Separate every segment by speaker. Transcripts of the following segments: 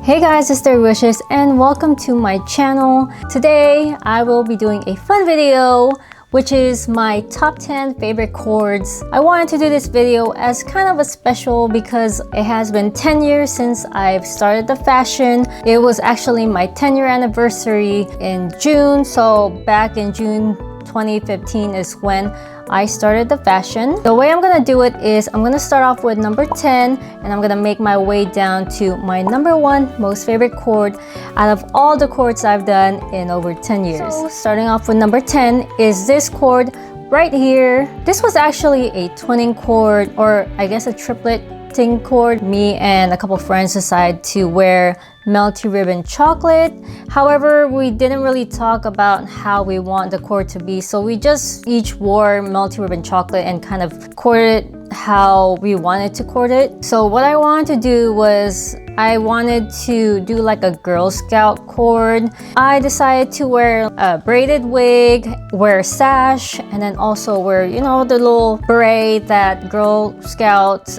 Speaker 1: Hey guys, it's Threewiishes and welcome to my channel. Today I will be doing a fun video which is my top 10 favorite chords. I wanted to do this video as kind of a special because it has been 10 years since I've started the fashion. It was actually my 10-year anniversary in June, so back in June 2015 is when I started the fashion. The way I'm gonna do it is I'm gonna start off with number 10 and I'm gonna make my way down to my number 1 most favorite chord out of all the chords I've done in over 10 years. So starting off with number 10 is this chord right here. This was actually a twinning chord, or I guess a tripleting chord. Me and a couple friends decided to wear melty ribbon chocolate. However, we didn't really talk about how we want the chord to be, so we just each wore melty ribbon chocolate and kind of chorded how we wanted to chord it. So what I wanted to do was I wanted to do like a Girl Scout chord. I decided to wear a braided wig, wear a sash, and then also wear, you know, the little beret that Girl Scout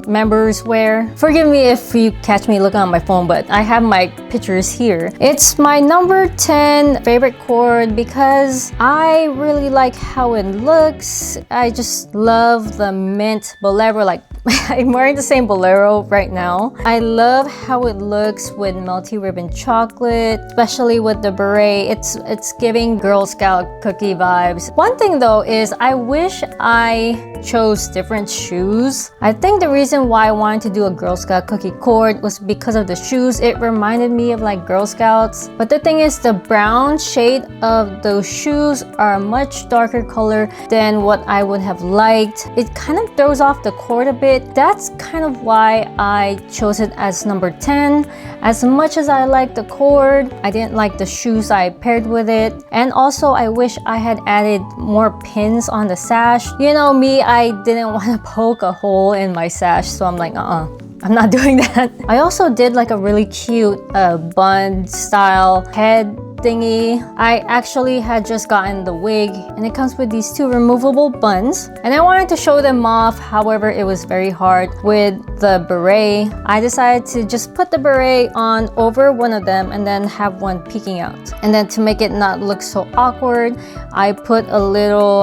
Speaker 1: members wear. Forgive me if you catch me looking on my phone, but I have my pictures here. It's my number 10 favorite chord because I really like how it looks. I just love the mint bolero, like I'm wearing the same bolero right now. I love how it looks with melty ribbon chocolate, especially with the beret. It's giving Girl Scout cookie vibes. One thing though is I wish I chose different shoes. I think the reason why I wanted to do a Girl Scout cookie chord was because of the shoes. It reminded me of like Girl Scouts. But the thing is, the brown shade of those shoes are a much darker color than what I would have liked. It kind of throws off the chord a bit. That's kind of why I chose it as number 10. As much as I like the chord, I didn't like the shoes I paired with it. And also I wish I had added more pins on the sash. You know me, I didn't want to poke a hole in my sash, so I'm like, I'm not doing that. I also did like a really cute bun style head thingy. I actually had just gotten the wig and it comes with these 2 removable buns, and I wanted to show them off. However, it was very hard with the beret. I decided to just put the beret on over one of them and then have one peeking out. And then to make it not look so awkward, I put a little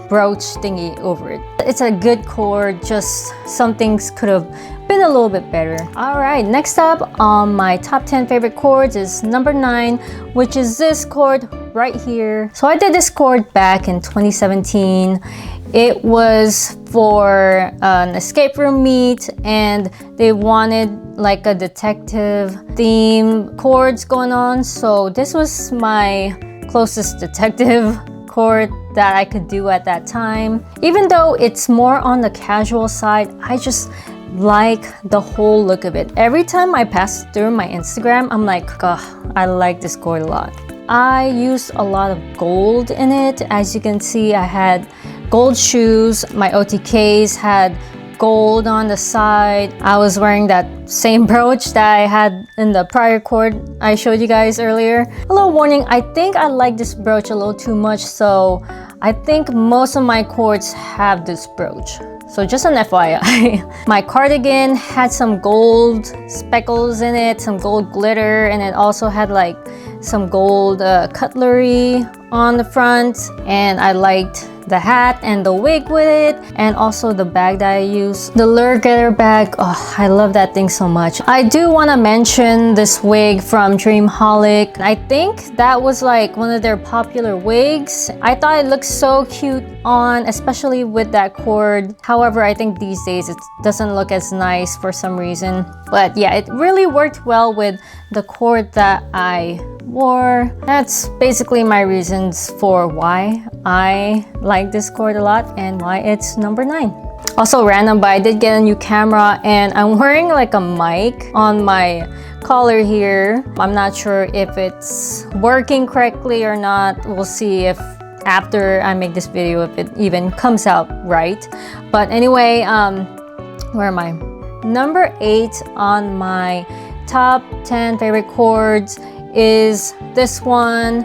Speaker 1: brooch thingy over it. It's a good chord, just some things could have been a little bit better. Alright, next up on my top 10 favorite chords is number 9, which is this chord right here. So I did this chord back in 2017. It was for an escape room meet and they wanted like a detective theme chords going on. So this was my closest detective chord that I could do at that time. Even though it's more on the casual side, I just like the whole look of it. Every time I pass through my Instagram, I'm like, I like this chord a lot. I used a lot of gold in it. As you can see, I had gold shoes. My OTKs had gold on the side. I was wearing that same brooch that I had in the prior chord I showed you guys earlier. A little warning, I think I like this brooch a little too much, so I think most of my chords have this brooch. So just an FYI. My cardigan had some gold speckles in it, some gold glitter, and it also had like some gold cutlery on the front. And I liked the hat and the wig with it, and also the bag that I use, the Lure Getter bag. Oh, I love that thing so much. I do want to mention this wig from Dreamholic. I think that was like one of their popular wigs. I thought it looked so cute on, especially with that chord. However, I think these days it doesn't look as nice for some reason. But yeah, it really worked well with the chord that I wore. That's basically my reasons for why I like this chord a lot and why it's number 9. Also random, but I did get a new camera and I'm wearing like a mic on my collar here. I'm not sure if it's working correctly or not. We'll see if after I make this video if it even comes out right. But anyway, where am I? Number 8 on my top 10 favorite chords is this one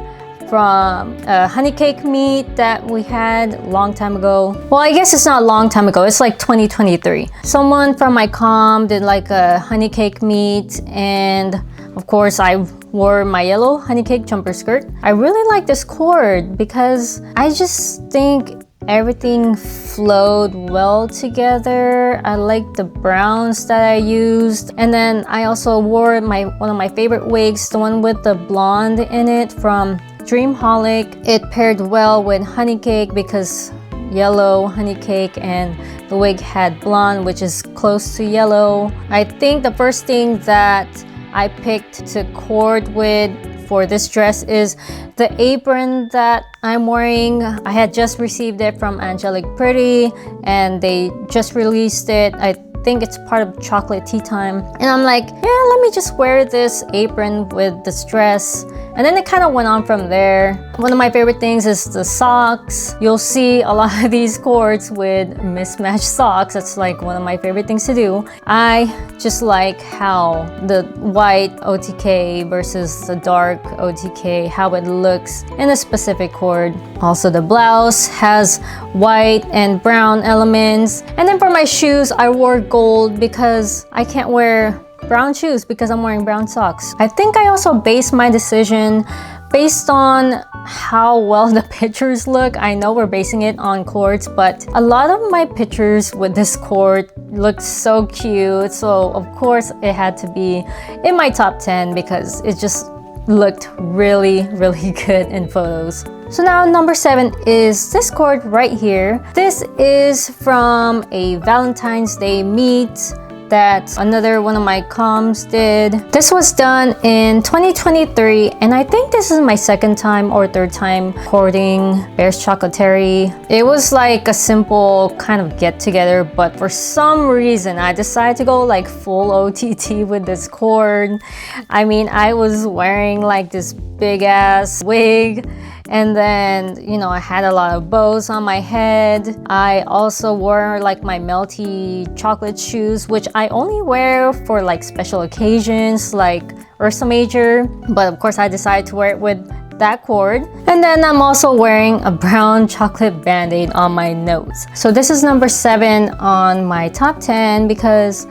Speaker 1: from a Honeycake meet that we had a long time ago. Well, I guess it's not a long time ago. It's like 2023. Someone from my comm did like a Honeycake meet, and of course I wore my yellow Honeycake jumper skirt. I really like this cord because I just think everything flowed well together. I like the browns that I used, and then I also wore one of my favorite wigs, the one with the blonde in it from Dreamholic. It paired well with Honeycake because yellow Honeycake and the wig had blonde, which is close to yellow. I think the first thing that I picked to cord with for this dress is the apron that I'm wearing. I had just received it from Angelic Pretty and they just released it. I think it's part of Chocolate Tea Time. And I'm like, yeah, let me just wear this apron with this dress. And then it kind of went on from there. One of my favorite things is the socks. You'll see a lot of these cords with mismatched socks. That's like one of my favorite things to do. I just like how the white OTK versus the dark OTK, how it looks in a specific cord. Also, the blouse has white and brown elements. And then for my shoes, I wore gold because I can't wear brown shoes because I'm wearing brown socks. I think I also based my decision based on how well the pictures look. I know we're basing it on cords, but a lot of my pictures with this cord looked so cute. So of course it had to be in my top 10 because it just looked really, really good in photos. So now number 7 is this cord right here. This is from a Valentine's Day meet that another one of my comms did. This was done in 2023, and I think this is my second time or third time cording Bear's Chocolaterie. It was like a simple kind of get together, but for some reason I decided to go like full OTT with this cord. I mean, I was wearing like this big ass wig, and then, you know, I had a lot of bows on my head. I also wore like my melty chocolate shoes, which I only wear for like special occasions like Ursa Major. But of course I decided to wear it with that cord. And then I'm also wearing a brown chocolate band-aid on my nose. So this is number 7 on my top 10 because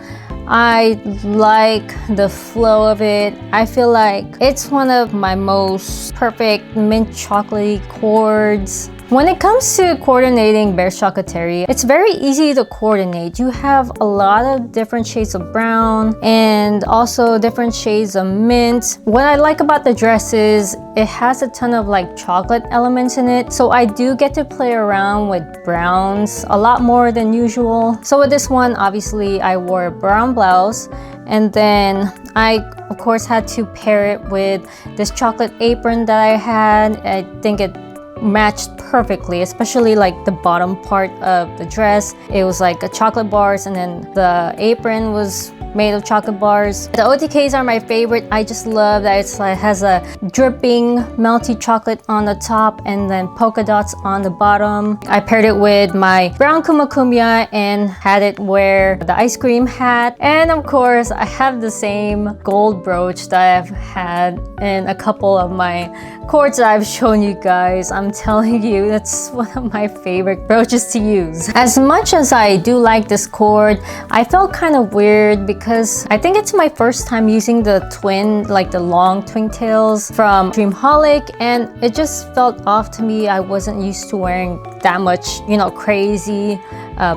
Speaker 1: I like the flow of it. I feel like it's one of my most perfect mint chocolatey cords. When it comes to coordinating Bear's Chocolaterie, it's very easy to coordinate. You have a lot of different shades of brown and also different shades of mint. What I like about the dress is it has a ton of like chocolate elements in it. So I do get to play around with browns a lot more than usual. So with this one, obviously I wore a brown blouse, and then I of course had to pair it with this chocolate apron that I had. I think it matched perfectly, especially like the bottom part of the dress. It was like a chocolate bars, and then the apron was made of chocolate bars. The OTKs are my favorite. I just love that it has a dripping melty chocolate on the top and then polka dots on the bottom. I paired it with my brown Kuma Kumya and had it wear the ice cream hat. And of course I have the same gold brooch that I've had in a couple of my cords that I've shown you guys. I'm telling you, that's one of my favorite brooches to use. As much as I do like this cord, I felt kind of weird because I think it's my first time using the twin, like the long twin tails from Dreamholic, and it just felt off to me. I wasn't used to wearing that much, you know, crazy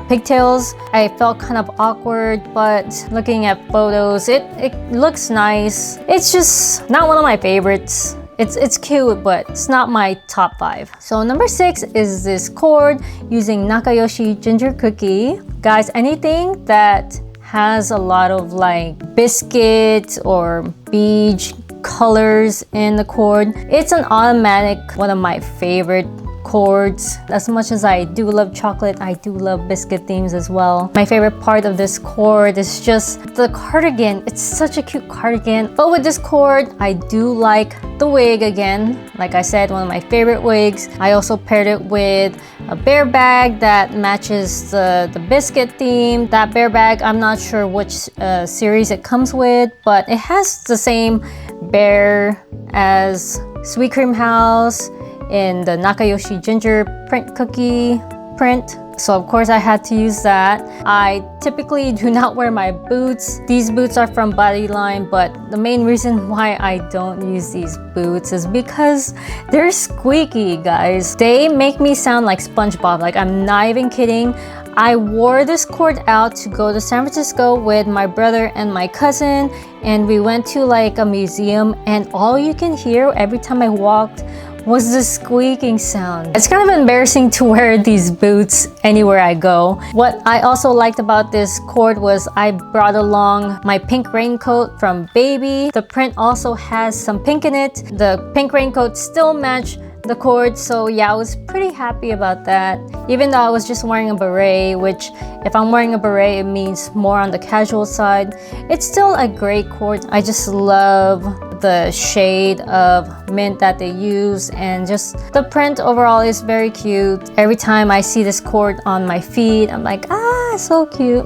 Speaker 1: pigtails. I felt kind of awkward, but looking at photos, it looks nice. It's just not one of my favorites. It's cute, but it's not my top 5. So number 6 is this cord using Nakayoshi Ginger Cookie. Guys, anything that has a lot of like biscuit or beige colors in the cord, it's an automatic one of my favorite cords. As much as I do love chocolate, I do love biscuit themes as well. My favorite part of this cord is just the cardigan. It's such a cute cardigan. But with this cord, I do like the wig again. Like I said, one of my favorite wigs. I also paired it with a bear bag that matches the biscuit theme. That bear bag, I'm not sure which series it comes with, but it has the same bear as Sweet Cream House in the Nakayoshi ginger print cookie print. So of course I had to use that. I typically do not wear my boots. These boots are from Bodyline, but the main reason why I don't use these boots is because they're squeaky, guys. They make me sound like SpongeBob. Like, I'm not even kidding. I wore this cord out to go to San Francisco with my brother and my cousin, and we went to like a museum, and all you can hear every time I walked was the squeaking sound. It's kind of embarrassing to wear these boots anywhere I go. What I also liked about this cord was I brought along my pink raincoat from Baby. The print also has some pink in it. The pink raincoat still matched the cord, so yeah, I was pretty happy about that. Even though I was just wearing a beret, which if I'm wearing a beret, it means more on the casual side. It's still a great cord. I just love the shade of mint that they use, and just the print overall is very cute. Every time I see this cord on my feed, I'm like, ah, so cute.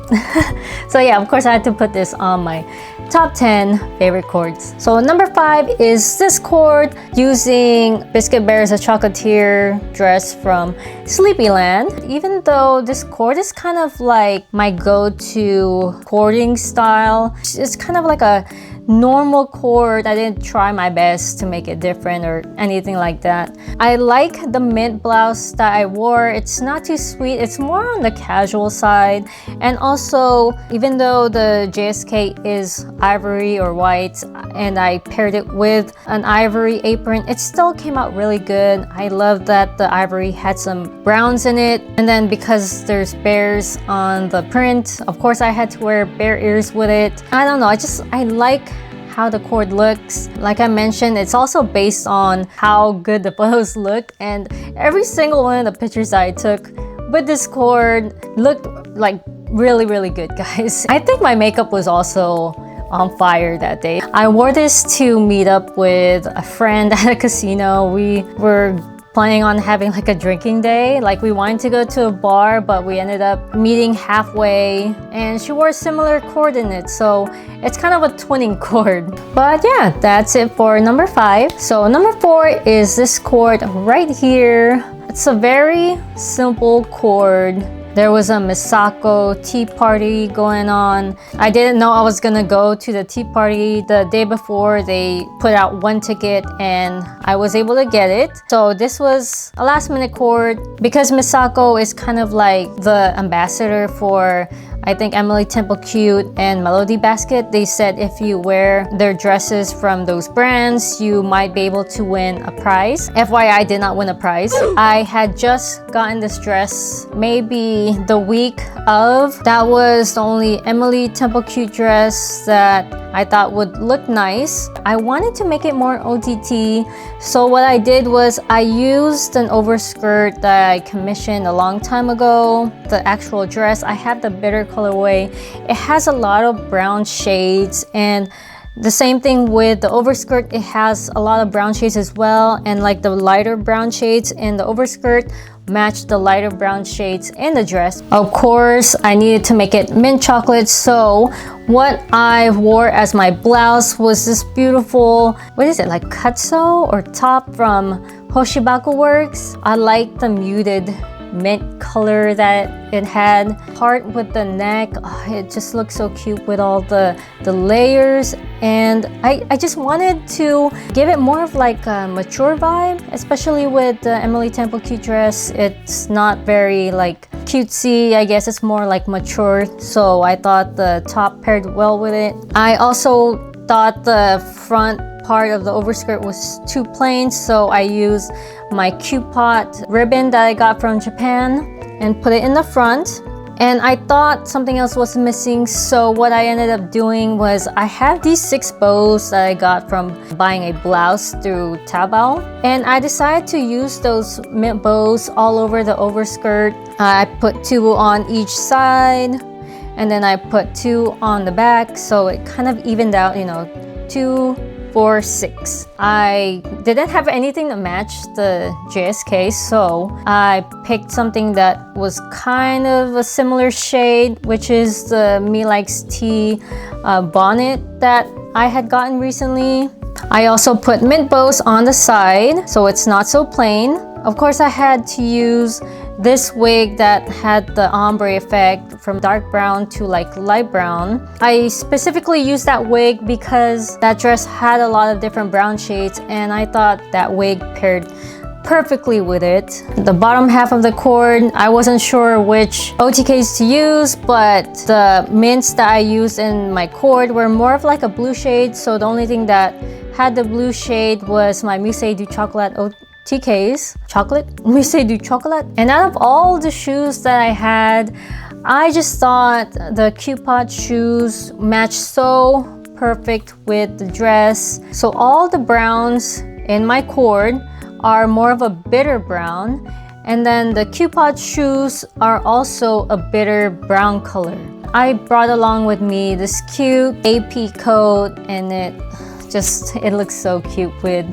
Speaker 1: So yeah, of course I had to put this on my top 10 favorite cords. So number 5 is this cord using Biscuit Bears a Chocolatier dress from Sleepyland. Even though this cord is kind of like my go-to cording style, it's kind of like a normal cord. I didn't try my best to make it different or anything like that. I like the mint blouse that I wore. It's not too sweet, it's more on the casual side. And also, even though the JSK is ivory or white and I paired it with an ivory apron, it still came out really good. I love that the ivory had some browns in it, and then because there's bears on the print, of course I had to wear bear ears with it. I don't know, I like how the cord looks. Like I mentioned, it's also based on how good the photos look, and every single one of the pictures that I took with this cord looked like really good, guys. I think my makeup was also on fire that day. I wore this to meet up with a friend at a casino. We were planning on having like a drinking day. Like, we wanted to go to a bar, but we ended up meeting halfway, and she wore a similar cord in it, so it's kind of a twinning cord. But yeah, that's it for number 5. So number 4 is this cord right here. It's a very simple cord. There was a Misako tea party going on. I didn't know I was gonna go to the tea party. The day before, they put out one ticket and I was able to get it. So this was a last minute cord. Because Misako is kind of like the ambassador for, I think, Emily Temple Cute and Melody Basket. They said if you wear their dresses from those brands, you might be able to win a prize. FYI, I did not win a prize. I had just gotten this dress maybe the week of. That was the only Emily Temple Cute dress that I thought would look nice. I wanted to make it more OTT, so what I did was I used an overskirt that I commissioned a long time ago. The actual dress, I have the bitter colorway. It has a lot of brown shades, and the same thing with the overskirt. It has a lot of brown shades as well, and like the lighter brown shades in the overskirt match the lighter brown shades in the dress. Of course, I needed to make it mint chocolate, so what I wore as my blouse was this beautiful, what is it, like katsu or top from Hoshibaku Works. I like the muted mint color that it had. Part with the neck, it just looks so cute with all the layers, and I just wanted to give it more of like a mature vibe, especially with the Emily Temple Cute dress. It's not very like cutesy, I guess it's more like mature, so I thought the top paired well with it. I also thought the front part of the overskirt was too plain, so I used my cute pot ribbon that I got from Japan and put it in the front. And I thought something else was missing, so what I ended up doing was I have these 6 bows that I got from buying a blouse through Taobao, and I decided to use those mint bows all over the overskirt. I put 2 on each side, and then I put 2 on the back, so it kind of evened out, you know, 2, 4, 6. I didn't have anything to match the JSK, so I picked something that was kind of a similar shade, which is the Me Likes Tea bonnet that I had gotten recently. I also put mint bows on the side so it's not so plain. Of course, I had to use this wig that had the ombre effect from dark brown to like light brown. I specifically used that wig because that dress had a lot of different brown shades and I thought that wig paired perfectly with it. The bottom half of the cord, I wasn't sure which OTKs to use, but the mints that I used in my cord were more of like a blue shade, so the only thing that had the blue shade was my Musée du Chocolat OTKs. Musée du Chocolat. And out of all the shoes that I had, I just thought the Cupid shoes matched so perfect with the dress. So all the browns in my cord are more of a bitter brown, and then the Cupid shoes are also a bitter brown color. I brought along with me this cute AP coat, and it looks so cute with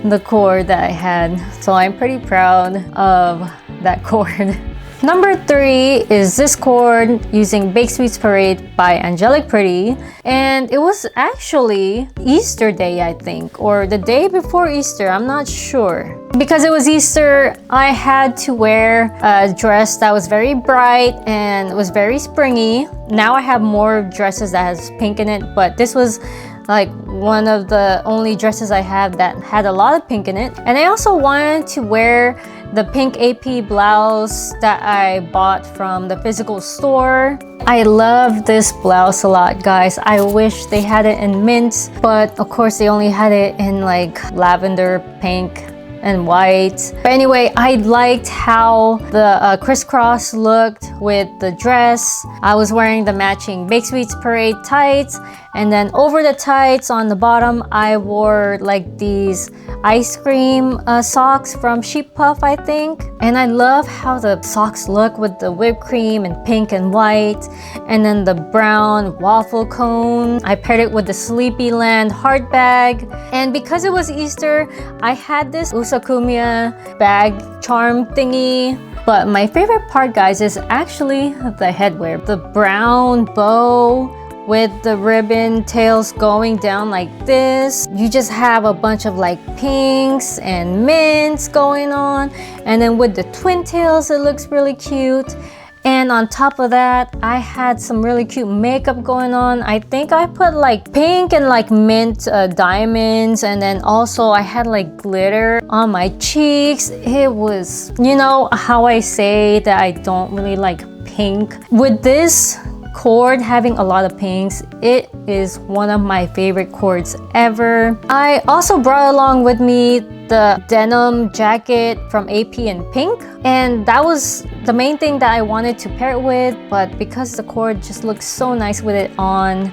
Speaker 1: the cord that I had. So I'm pretty proud of that cord. Number 3 is this cord using Baked Sweets Parade by Angelic Pretty, and it was actually Easter Day, I think, or the day before Easter, I'm not sure. Because it was Easter, I had to wear a dress that was very bright and was very springy. Now I have more dresses that has pink in it, but this was like one of the only dresses I have that had a lot of pink in it. And I also wanted to wear the pink AP blouse that I bought from the physical store. I love this blouse a lot, guys. I wish they had it in mint, but of course they only had it in like lavender, pink, and white. But anyway, I liked how the crisscross looked with the dress. I was wearing the matching Baked Sweets Parade tights, and then over the tights on the bottom I wore like these ice cream socks from Sheep Puff, I think. And I love how the socks look with the whipped cream and pink and white, and then the brown waffle cone. I paired it with the Sleepyland heart bag, and because it was Easter, I had this Usakumya bag charm thingy. But my favorite part, guys, is actually the headwear. The brown bow with the ribbon tails going down like this. You just have a bunch of like pinks and mints going on. And then with the twin tails, it looks really cute. And on top of that, I had some really cute makeup going on. I think I put like pink and like mint diamonds, and then also I had like glitter on my cheeks. It was, you know how I say that I don't really like pink. With this cord having a lot of pinks, it is one of my favorite cords ever. I also brought along with me the denim jacket from AP in pink, and that was the main thing that I wanted to pair it with, but because the cord just looks so nice with it on,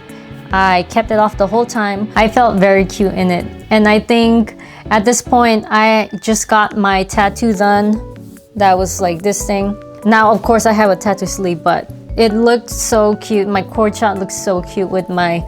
Speaker 1: I kept it off the whole time. I felt very cute in it, and I think at this point I just got my tattoo done. That was like this thing. Now of course I have a tattoo sleeve, but it looked so cute. My cord shot looks so cute with my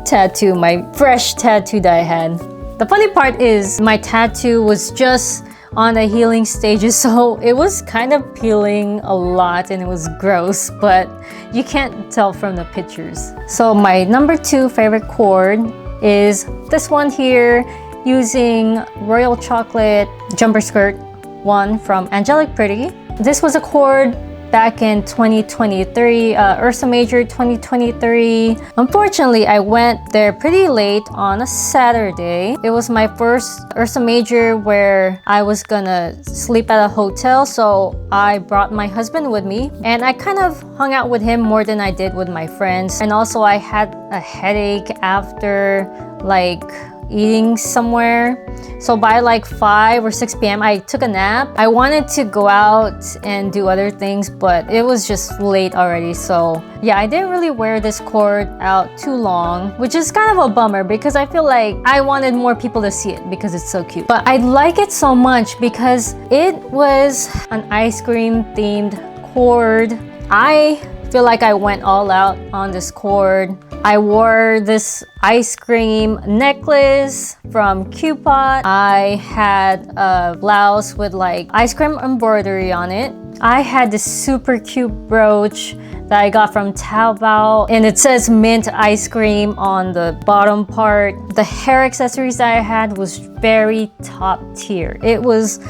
Speaker 1: tattoo, my fresh tattoo that I had. The funny part is my tattoo was just on the healing stages, so it was kind of peeling a lot and it was gross, but you can't tell from the pictures. So my number 2 favorite cord is this one here using Royal Chocolate Jumper Skirt one from Angelic Pretty. This was a cord back in 2023, Ursa Major 2023. Unfortunately, I went there pretty late on a Saturday. It was my first Ursa Major where I was gonna sleep at a hotel, so I brought my husband with me, and I kind of hung out with him more than I did with my friends. And also I had a headache after like eating somewhere. So by like 5 or 6 p.m. I took a nap. I wanted to go out and do other things, but it was just late already. So yeah, I didn't really wear this cord out too long, which is kind of a bummer because I feel like I wanted more people to see it because it's so cute. But I like it so much because it was an ice cream themed cord. I feel like I went all out on this cord. I wore this ice cream necklace from Cupid. I had a blouse with like ice cream embroidery on it. I had this super cute brooch that I got from Taobao, and it says mint ice cream on the bottom part. The hair accessories that I had was very top tier. It was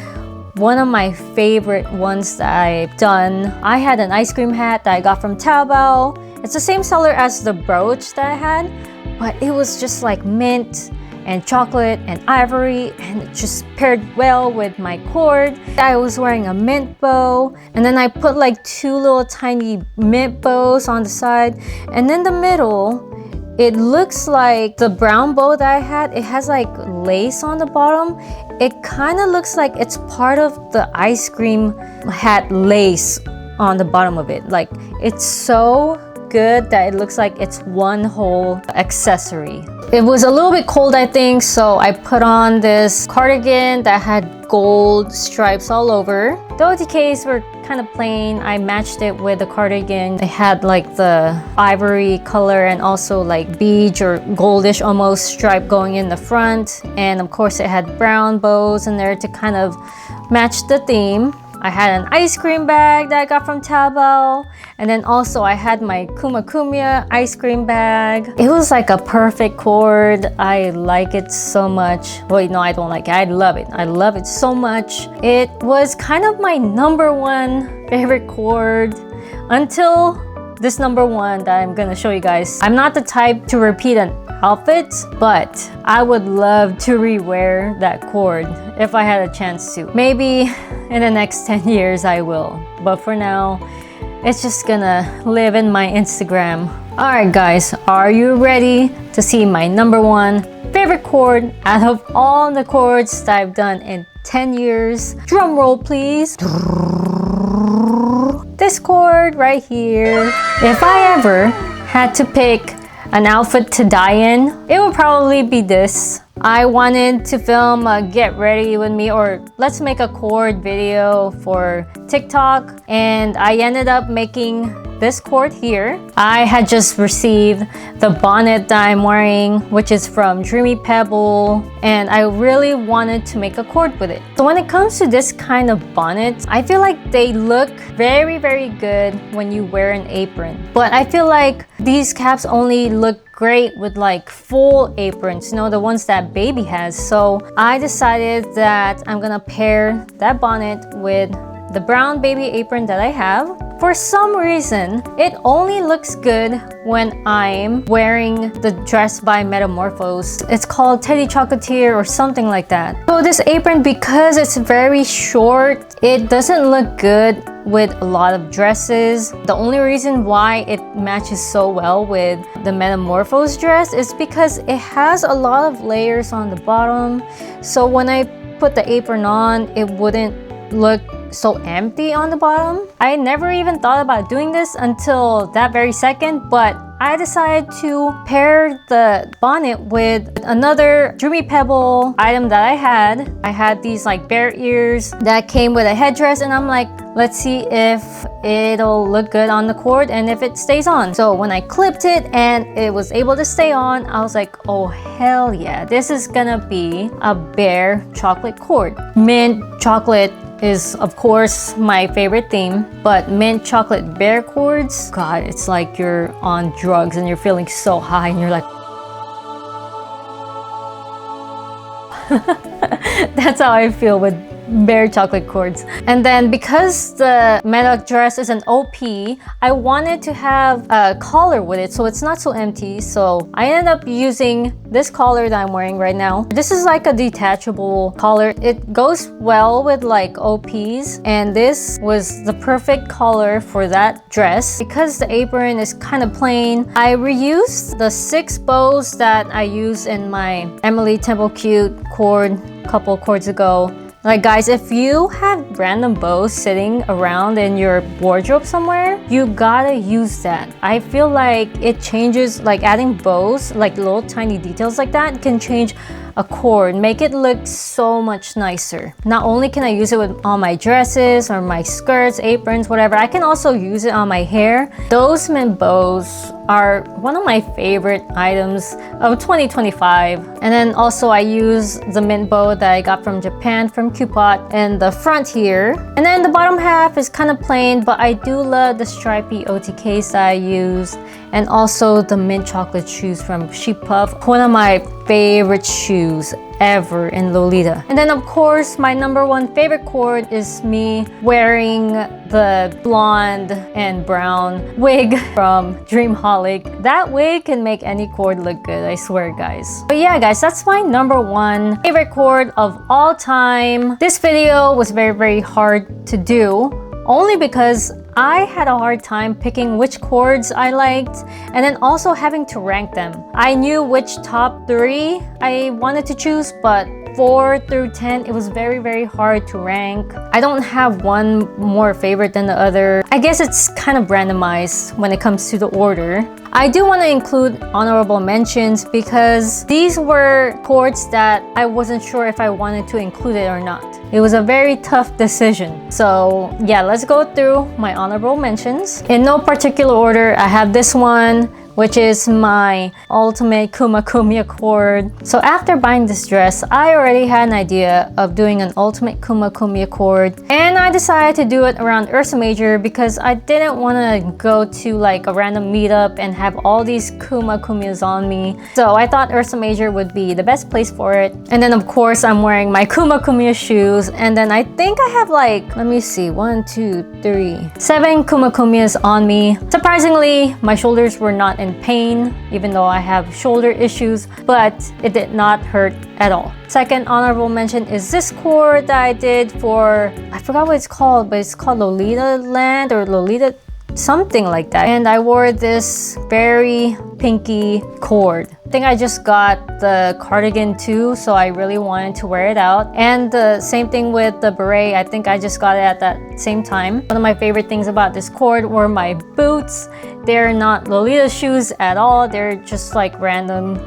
Speaker 1: one of my favorite ones that I've done. I had an ice cream hat that I got from Taobao. It's the same seller as the brooch that I had, but it was just like mint and chocolate and ivory, and it just paired well with my cord. I was wearing a mint bow, and then I put like 2 little tiny mint bows on the side, and in the middle it looks like the brown bow that I had, it has like lace on the bottom. It kind of looks like it's part of the ice cream hat lace on the bottom of it. Like, it's so good that it looks like it's one whole accessory. It was a little bit cold, I think, so I put on this cardigan that had gold stripes all over. The OTKs were kind of plain. I matched it with the cardigan. It had like the ivory color and also like beige or goldish almost stripe going in the front, and of course it had brown bows in there to kind of match the theme. I had an ice cream bag that I got from Taobao, and then also I had my Kuma Kumya ice cream bag. It was like a perfect cord. I like it so much. Wait, no, I don't like it. I love it. I love it so much. It was kind of my #1 favorite cord until this #1 that I'm gonna show you guys. I'm not the type to repeat an outfit, but I would love to rewear that cord if I had a chance to. Maybe in the next 10 years I will, but for now it's just gonna live in my Instagram. Alright guys, are you ready to see my #1 favorite cord out of all the cords that I've done in 10 years? Drum roll please. This cord right here. If I ever had to pick an outfit to die in, it would probably be this. I wanted to film a get ready with me, or let's make a cord video for TikTok, and I ended up making this cord here. I had just received the bonnet that I'm wearing, which is from Dreamy Pebble, and I really wanted to make a cord with it. So when it comes to this kind of bonnets, I feel like they look very, very good when you wear an apron. But I feel like these caps only look great with like full aprons, you know, the ones that baby has. So I decided that I'm gonna pair that bonnet with the brown baby apron that I have. For some reason, it only looks good when I'm wearing the dress by Metamorphose. It's called Teddy Chocolatier or something like that. So this apron, because it's very short, it doesn't look good with a lot of dresses. The only reason why it matches so well with the Metamorphose dress is because it has a lot of layers on the bottom. So when I put the apron on, it wouldn't look so empty on the bottom. I never even thought about doing this until that very second, but I decided to pair the bonnet with another Dreamy Pebble item that I had. I had these like bear ears that came with a headdress, and I'm like, let's see if it'll look good on the cord and if it stays on. So when I clipped it and it was able to stay on, I was like, oh hell yeah, this is gonna be a bear chocolate cord. Mint chocolate is of course my favorite theme, but mint chocolate bear cords, god, it's like you're on drugs and you're feeling so high and you're like that's how I feel with bear chocolate cords. And then because the meta dress is an OP, I wanted to have a collar with it so it's not so empty. So I ended up using this collar that I'm wearing right now. This is like a detachable collar. It goes well with like OPs, and this was the perfect collar for that dress. Because the apron is kind of plain, I reused the 6 bows that I used in my Emily Temple Cute cord a couple cords ago. Like guys, if you have random bows sitting around in your wardrobe somewhere, you gotta use that. I feel like it changes, like adding bows, like little tiny details like that can change a cord, make it look so much nicer. Not only can I use it with all my dresses or my skirts, aprons, whatever, I can also use it on my hair. Those mint bows are one of my favorite items of 2025. And then also I use the mint bow that I got from Japan from Coords in the front here. And then the bottom half is kind of plain, but I do love the stripy OTKs that I used, and also the mint chocolate shoes from Sheep Puff, one of my favorite shoes ever in Lolita. And then of course my number one favorite cord is me wearing the blonde and brown wig from Dreamholic. That wig can make any cord look good, I swear guys. But yeah guys, that's my number one favorite cord of all time. This video was very hard to do, only because I had a hard time picking which chords I liked and then also having to rank them. I knew which top 3 I wanted to choose, but 4 through 10, it was very hard to rank. I don't have one more favorite than the other. I guess it's kind of randomized when it comes to the order. I do want to include honorable mentions because these were chords that I wasn't sure if I wanted to include it or not. It was a very tough decision. So yeah, let's go through my honorable mentions. In no particular order, I have this one, which is my ultimate Kuma Kumya cord. So after buying this dress, I already had an idea of doing an ultimate Kuma Kumya cord, and I decided to do it around Ursa Major because I didn't want to go to like a random meetup and have all these Kuma Kumyas on me. So I thought Ursa Major would be the best place for it. And then of course I'm wearing my Kuma Kumya shoes, and then I think I have like, let me see, 1, 2, 3, 7 Kuma Kumyas on me. Surprisingly, my shoulders were not in pain, even though I have shoulder issues, but it did not hurt at all. Second honorable mention is this cord that I did for, I forgot what it's called, but it's called Lolita Land or Lolita something like that. And I wore this very pinky cord. I think I just got the cardigan too, so I really wanted to wear it out. And the same thing with the beret. I think I just got it at that same time. One of my favorite things about this cord were my boots. They're not Lolita shoes at all. They're just like random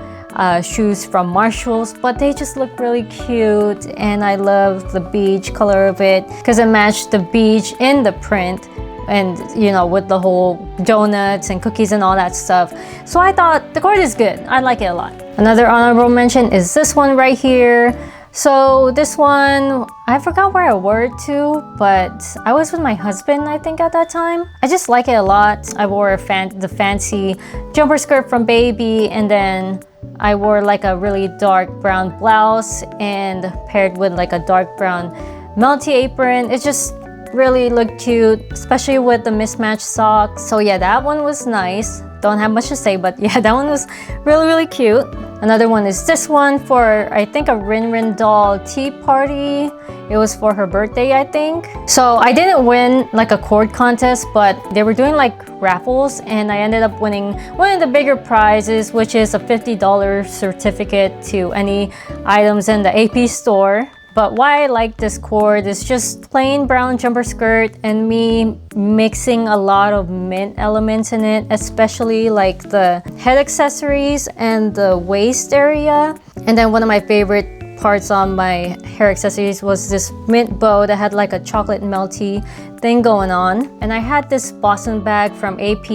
Speaker 1: shoes from Marshalls, but they just look really cute, and I love the beige color of it because it matched the beige in the print, and you know, with the whole donuts and cookies and all that stuff. So I thought the cord is good. I like it a lot. Another honorable mention is this one right here. So this one, I forgot where I wore it to, but I was with my husband, I think, at that time. I just like it a lot. I wore the fancy jumper skirt from Baby, and then I wore like a really dark brown blouse and paired with like a dark brown melty apron. It just really looked cute, especially with the mismatched socks. So yeah, that one was nice. Don't have much to say, but yeah, that one was really cute. Another one is this one for, I think, a Rin Rin doll tea party. It was for her birthday, I think. So I didn't win like a cord contest, but they were doing like raffles, and I ended up winning one of the bigger prizes, which is a $50 certificate to any items in the AP store. But why I like this cord is just plain brown jumper skirt and me mixing a lot of mint elements in it, especially like the head accessories and the waist area. And then one of my favorite parts on my hair accessories was this mint bow that had like a chocolate melty thing going on. And I had this Boston bag from AP.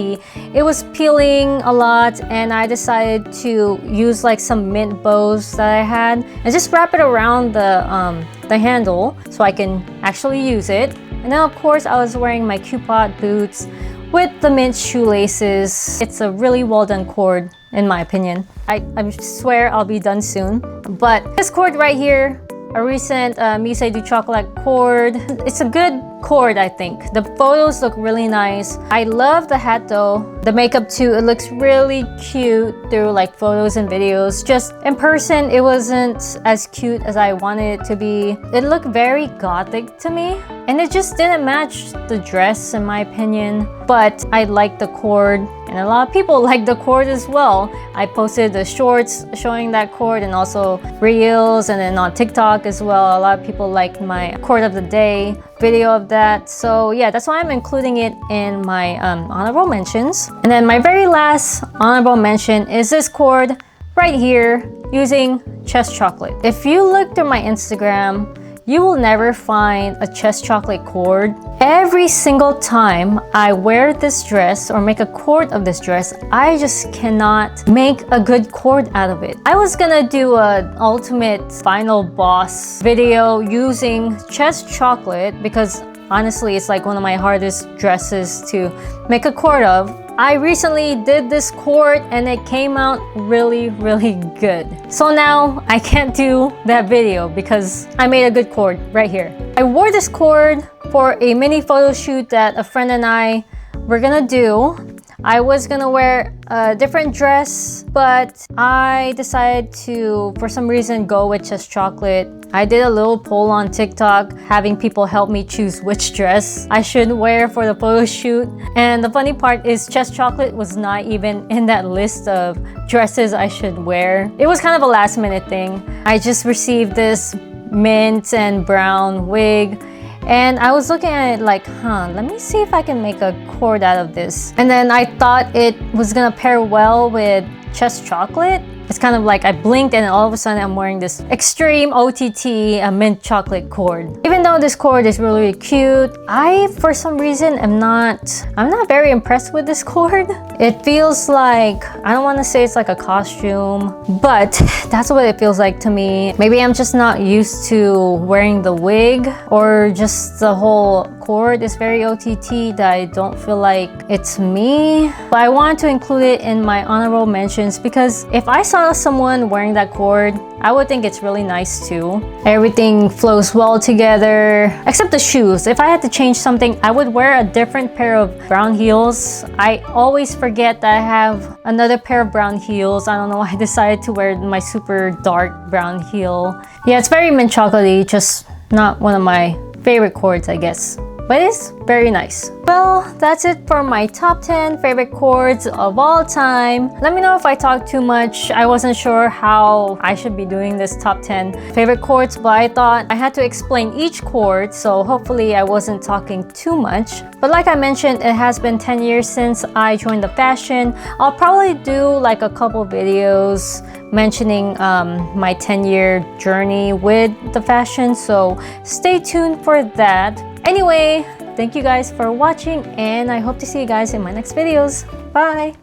Speaker 1: It was peeling a lot, and I decided to use like some mint bows that I had and just wrap it around the handle so I can actually use it. And then of course I was wearing my Coords boots with the mint shoelaces. It's a really well done cord in my opinion. I swear I'll be done soon. But this cord right here, a recent Misei du Chocolat cord. It's a good cord, I think. The photos look really nice. I love the hat though. The makeup too, it looks really cute through like photos and videos. Just in person, it wasn't as cute as I wanted it to be. It looked very gothic to me, and it just didn't match the dress in my opinion. But I like the cord, and a lot of people like the cord as well. I posted the shorts showing that cord and also reels, and then on TikTok as well. A lot of people liked my cord of the day video of that. So yeah, that's why I'm including it in my honorable mentions. And then my very last honorable mention is this cord right here using Chess Chocolate. If you look through my Instagram, you will never find a chest chocolate cord. Every single time I wear this dress or make a cord of this dress, I just cannot make a good cord out of it. I was gonna do an ultimate final boss video using chest chocolate because honestly, it's like one of my hardest dresses to make a cord of. I recently did this cord and it came out really good. So now I can't do that video because I made a good cord right here. I wore this cord for a mini photo shoot that a friend and I were gonna do. I was gonna wear a different dress, but I decided to, for some reason, go with chest chocolate. I did a little poll on TikTok having people help me choose which dress I should wear for the photo shoot. And the funny part is chest chocolate was not even in that list of dresses I should wear. It was kind of a last minute thing. I just received this mint and brown wig. And I was looking at it like, let me see if I can make a cord out of this. And then I thought it was gonna pair well with chest chocolate. It's kind of like I blinked and all of a sudden I'm wearing this extreme OTT mint chocolate cord. Even though this cord is really cute, I for some reason I'm not very impressed with this cord. It feels like, I don't want to say it's like a costume, but that's what it feels like to me. Maybe I'm just not used to wearing the wig, or just the whole cord is very OTT that I don't feel like it's me. But I wanted to include it in my honorable mentions because if I saw someone wearing that cord, I would think it's really nice too. Everything flows well together, except the shoes. If I had to change something, I would wear a different pair of brown heels. I always forget that I have another pair of brown heels. I don't know why I decided to wear my super dark brown heel. Yeah, it's very mint chocolatey, just not one of my favorite cords, I guess. But it's very nice. Well, that's it for my top 10 favorite cords of all time. Let me know if I talked too much. I wasn't sure how I should be doing this top 10 favorite cords, but I thought I had to explain each cord, so hopefully I wasn't talking too much. But like I mentioned, it has been 10 years since I joined the fashion. I'll probably do like a couple videos mentioning my 10-year journey with the fashion, so stay tuned for that. Anyway, thank you guys for watching and I hope to see you guys in my next videos. Bye!